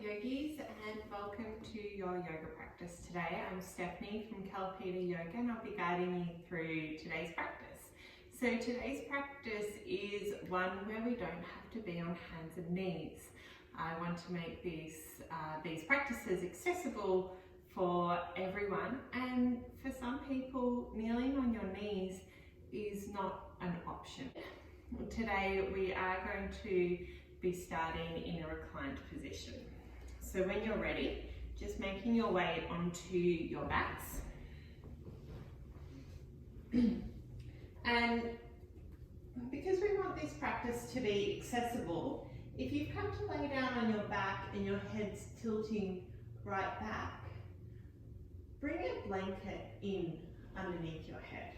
yogis, and welcome to your yoga practice today. I'm Stephanie from Kalpita Yoga and I'll be guiding you through today's practice. So today's practice is one where we don't have to be on hands and knees. I want to make these practices accessible for everyone, and for some people kneeling on your knees is not an option. Today we are going to be starting in a reclined position. So when you're ready, just making your way onto your backs. And because we want this practice to be accessible, if you've come to lay down on your back and your head's tilting right back, bring a blanket in underneath your head.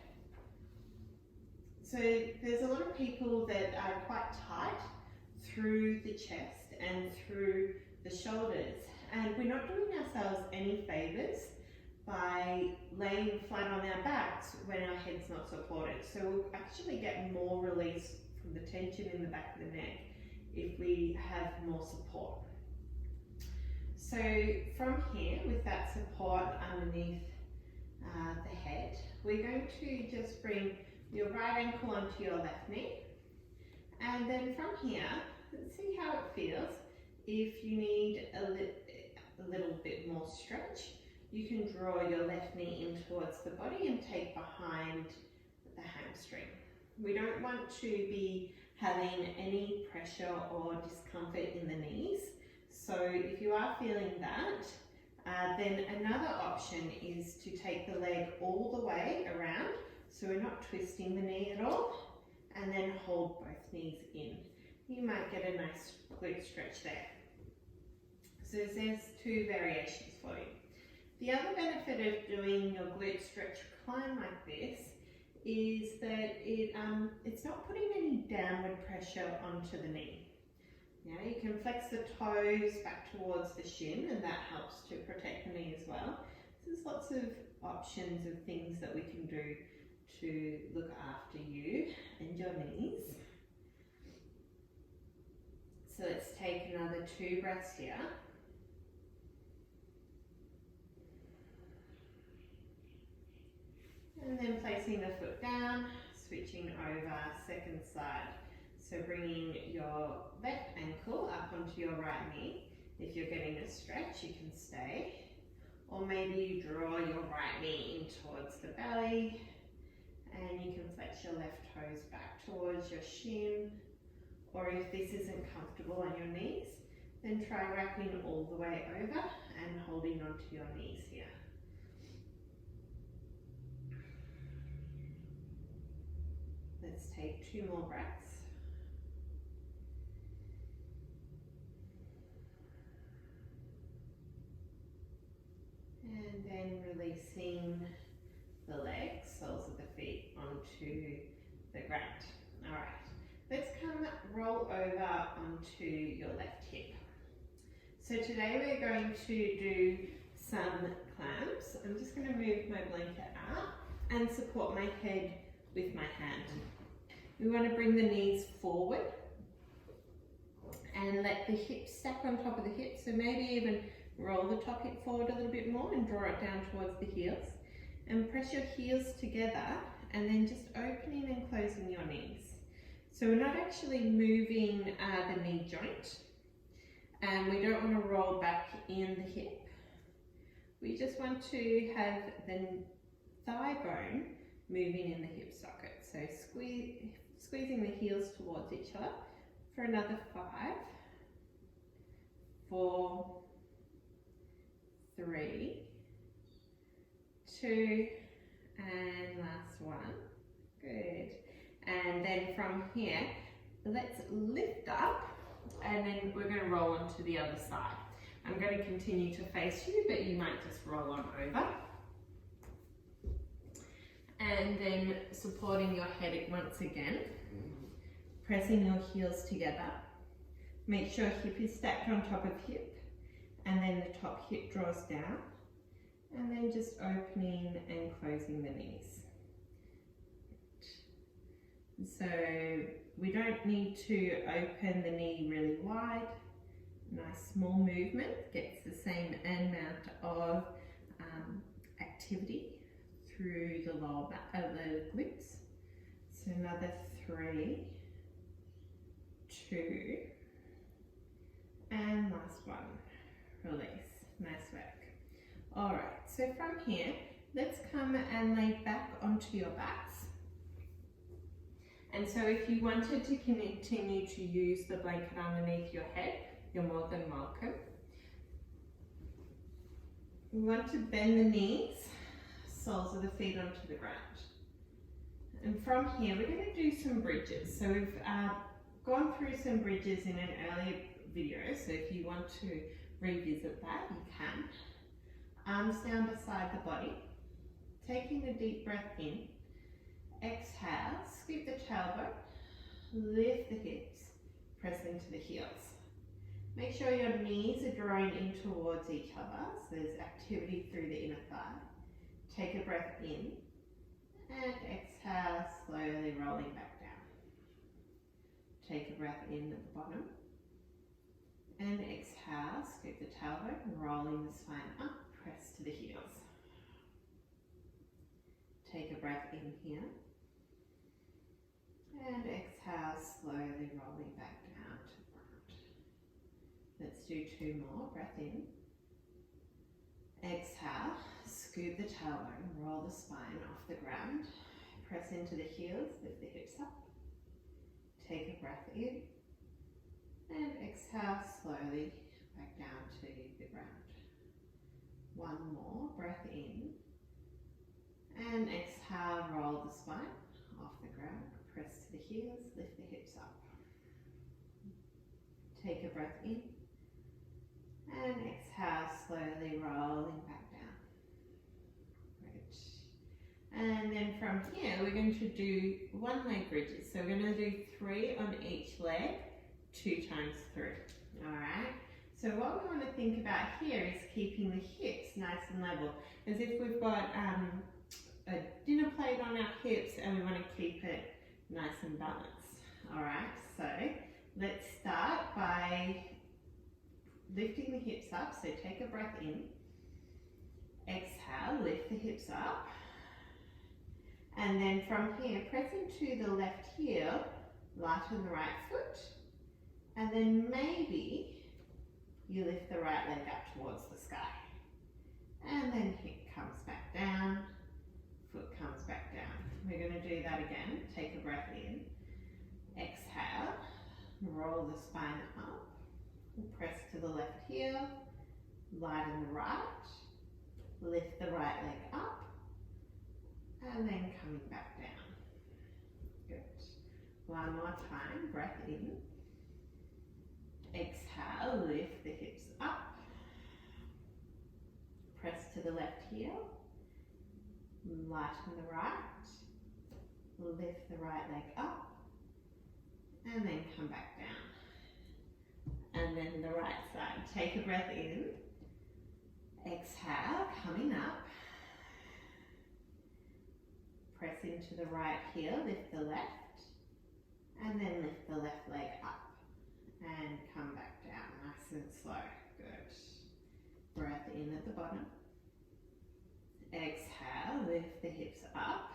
So there's a lot of people that are quite tight through the chest and through the shoulders, and we're not doing ourselves any favours by laying flat on our backs when our head's not supported. So we'll actually get more release from the tension in the back of the neck if we have more support. So from here, with that support underneath the head, we're going to just bring your right ankle onto your left knee, and then from here, let's see how it feels. If you need a little bit more stretch, you can draw your left knee in towards the body and take behind the hamstring. We don't want to be having any pressure or discomfort in the knees. So if you are feeling that, then another option is to take the leg all the way around, so we're not twisting the knee at all, and then hold both knees in. You might get a nice glute stretch there. So there's two variations for you. The other benefit of doing your glute stretch recline like this is that it's not putting any downward pressure onto the knee. Now you can flex the toes back towards the shin, and that helps to protect the knee as well. So there's lots of options of things that we can do to look after you and your knees. So let's take another 2 breaths here. And then placing the foot down, switching over second side. So bringing your left ankle up onto your right knee. If you're getting a stretch, you can stay. Or maybe you draw your right knee in towards the belly, and you can flex your left toes back towards your shin. Or if this isn't comfortable on your knees, then try wrapping all the way over and holding onto your knees here. Let's take 2 more breaths. And then releasing the legs, soles of the feet onto the ground. All right. Let's come roll over onto your left hip. So today we're going to do some clamps. I'm just going to move my blanket out and support my head with my hand. We want to bring the knees forward and let the hips stack on top of the hips. So maybe even roll the top hip forward a little bit more and draw it down towards the heels. And press your heels together and then just opening and closing your knees. So we're not actually moving the knee joint, and we don't want to roll back in the hip. We just want to have the thigh bone moving in the hip socket. So squeezing the heels towards each other for another 5, 4, 3, 2, and last one. Good. And then from here, let's lift up, and then we're going to roll onto the other side. I'm going to continue to face you, but you might just roll on over. And then supporting your head once again, pressing your heels together. Make sure hip is stacked on top of hip, and then the top hip draws down, and then just opening and closing the knees. So we don't need to open the knee really wide. Nice small movement, gets the same amount of activity through the lower back, the glutes. So another 3, 2, and last one. Release. Nice work. All right, so from here, let's come and lay back onto your backs. And so if you wanted to continue to use the blanket underneath your head, you're more than welcome. We want to bend the knees, soles of the feet onto the ground. And from here, we're going to do some bridges. So we've gone through some bridges in an earlier video, so if you want to revisit that, you can. Arms down beside the body, taking a deep breath in. Exhale, scoop the tailbone, lift the hips, press into the heels. Make sure your knees are drawing in towards each other, so there's activity through the inner thigh. Take a breath in, and exhale, slowly rolling back down. Take a breath in at the bottom, and exhale, scoop the tailbone, rolling the spine up, press to the heels. Take a breath in here, and exhale, slowly rolling back down to the ground. Let's do 2 more. Breath in. Exhale, scoop the tailbone, roll the spine off the ground. Press into the heels, lift the hips up. Take a breath in. And exhale, slowly back down to the ground. 1 more. Breath in. And exhale, roll the spine off the ground. Press to the heels, lift the hips up. Take a breath in. And exhale, slowly rolling back down. Great. And then from here, we're going to do 1 leg bridges. So we're going to do 3 on each leg, 2 times through. All right. So what we want to think about here is keeping the hips nice and level, as if we've got a dinner plate on our hips and we want to keep it nice and balanced. All right. So let's start by lifting the hips up, so take a breath in. Exhale, lift the hips up. And then from here, press into the left heel, lighten the right foot. And then maybe you lift the right leg up towards the sky. And then hip comes back down, foot comes back down. We're going to do that again. Take a breath in. Exhale, roll the spine up. Press to the left heel, lighten the right, lift the right leg up, and then coming back down. Good. 1 more time, breath in. Exhale, lift the hips up. Press to the left heel, lighten the right, lift the right leg up, and then come back down. And then the right side. Take a breath in. Exhale, coming up. Press into the right heel, lift the left, and then lift the left leg up. And come back down, nice and slow. Good. Breath in at the bottom. Exhale, lift the hips up.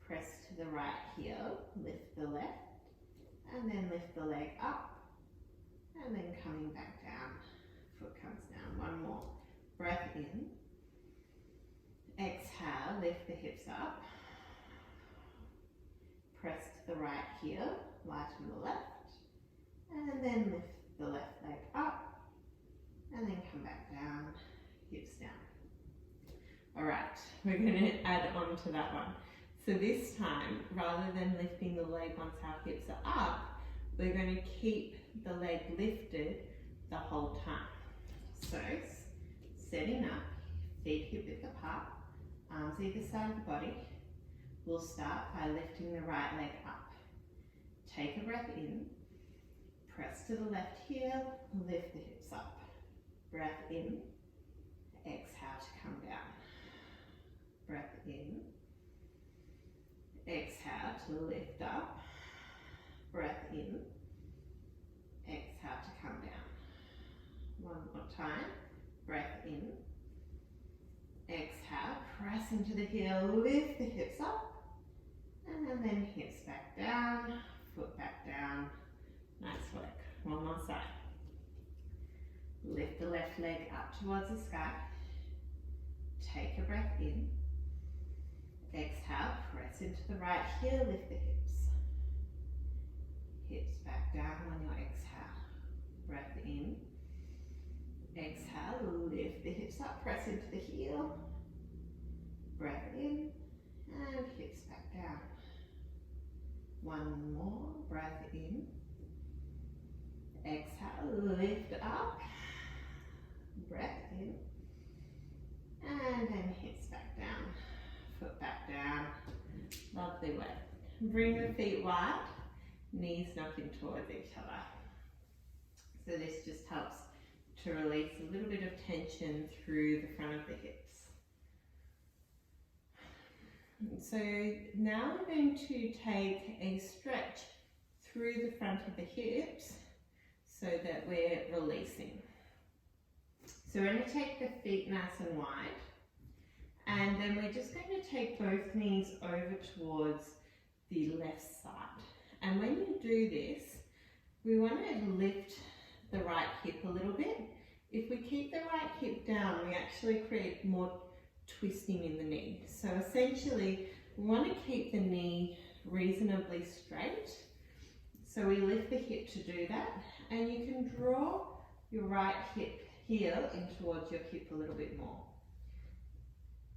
Press to the right heel, lift the left, and then lift the leg up. And then coming back down, foot comes down. 1 more. Breath in. Exhale, lift the hips up. Press to the right heel, lighten the left. And then lift the left leg up. And then come back down, hips down. All right, we're going to add on to that one. So this time, rather than lifting the leg once our hips are up, we're going to keep the leg lifted the whole time. So, setting up, feet hip width apart, arms either side of the body. We'll start by lifting the right leg up. Take a breath in, press to the left heel, lift the hips up. Breath in, exhale to come down. Breath in, exhale to lift up. Breath in, exhale to come One more time. Breath in. Exhale, press into the heel, lift the hips up. And then hips back down, foot back down. Nice work. One more side. Lift the left leg up towards the sky. Take a breath in. Exhale, press into the right heel, lift the hips. Hips back down on your exhale. Breath in. Exhale, lift the hips up, press into the heel. Breath in and hips back down. One more, breath in. Exhale, lift up. Breath in. And then hips back down. Foot back down. Lovely way. Bring the feet wide. Knees knocking towards each other. So this just helps to release a little bit of tension through the front of the hips. So now we're going to take a stretch through the front of the hips so that we're releasing. So we're going to take the feet nice and wide, and then we're just going to take both knees over towards the left side. And when you do this, we want to lift the right hip a little bit. If we keep the right hip down, we actually create more twisting in the knee. So essentially, we want to keep the knee reasonably straight. So we lift the hip to do that, and you can draw your right hip heel in towards your hip a little bit more.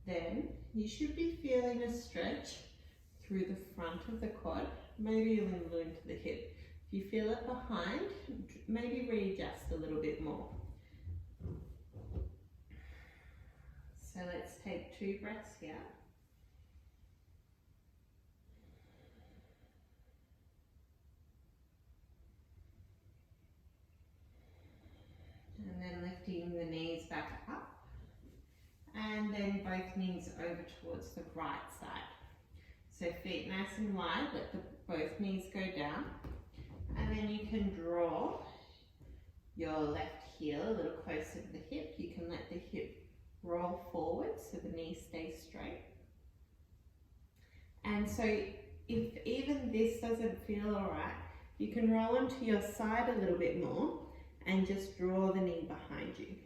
Then you should be feeling a stretch through the front of the quad, maybe a little into the hip. If you feel it behind, maybe readjust a little bit more. So let's take 2 breaths here. And then lifting the knees back up. And then both knees over towards the right side. So feet nice and wide, let both knees go down. And then you can draw your left heel a little closer to the hip. You can let the hip roll forward so the knee stays straight. And so if even this doesn't feel alright, you can roll onto your side a little bit more and just draw the knee behind you.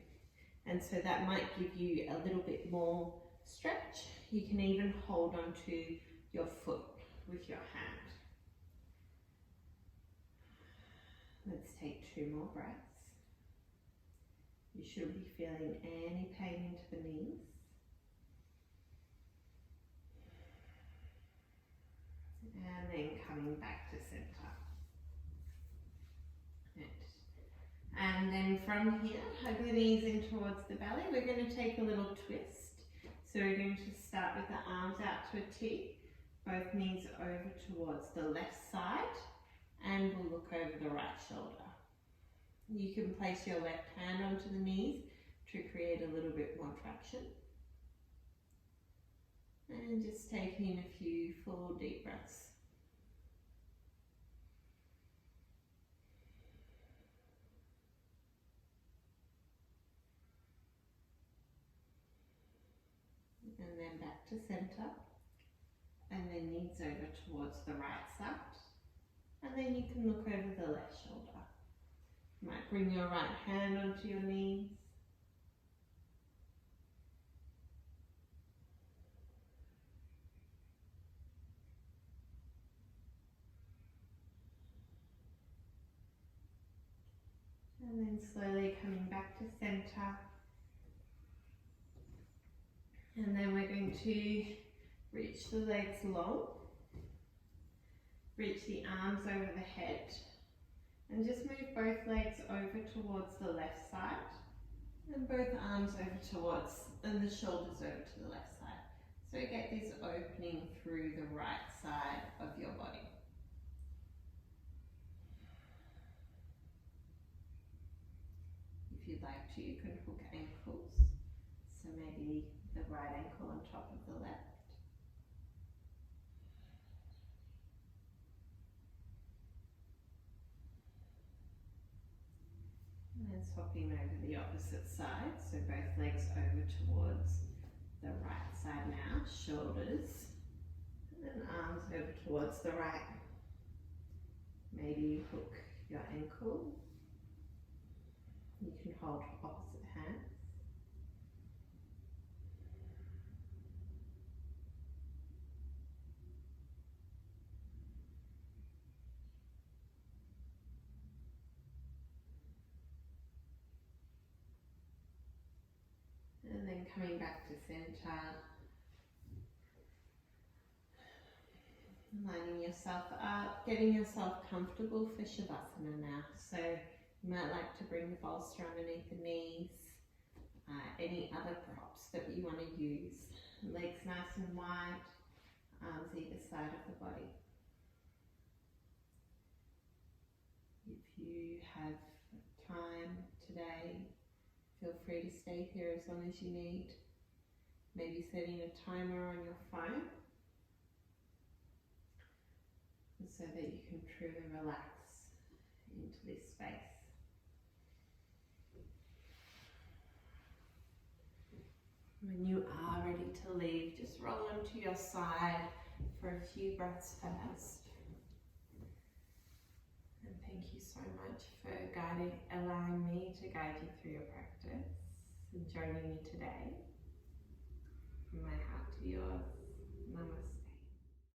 And so that might give you a little bit more stretch. You can even hold onto your foot with your hand. Let's take 2 more breaths. You should be feeling any pain into the knees. And then coming back to center. And then from here, hug the knees in towards the belly. We're going to take a little twist. So we're going to start with the arms out to a T, both knees over towards the left side, and we'll look over the right shoulder. You can place your left hand onto the knees to create a little bit more traction. And just taking a few full deep breaths. And then back to center, and then knees over towards the right side, and then you can look over the left shoulder. You might bring your right hand onto your knees. And then slowly coming back to center. And then we're going to reach the legs long, reach the arms over the head, and just move both legs over towards the left side, and both arms over towards, and the shoulders over to the left side. So you get this opening through the right side of your body. If you'd like to, you can hook ankles. So maybe the right ankle on top of the left. And And swapping over the opposite side, so both legs over towards the right side now, shoulders, and then arms over towards the right. Maybe you hook your ankle. You can hold opposite hands. And then coming back to center, lining yourself up, getting yourself comfortable for Shavasana now. So you might like to bring the bolster underneath the knees, any other props that you want to use. Legs nice and wide, arms either side of the body. If you have time today, feel free to stay here as long as you need. Maybe setting a timer on your phone so that you can truly relax into this space. When you are ready to leave, just roll onto your side for a few breaths first. And thank you so much for allowing me to guide you through your practice and joining me today. From my heart to yours, namaste.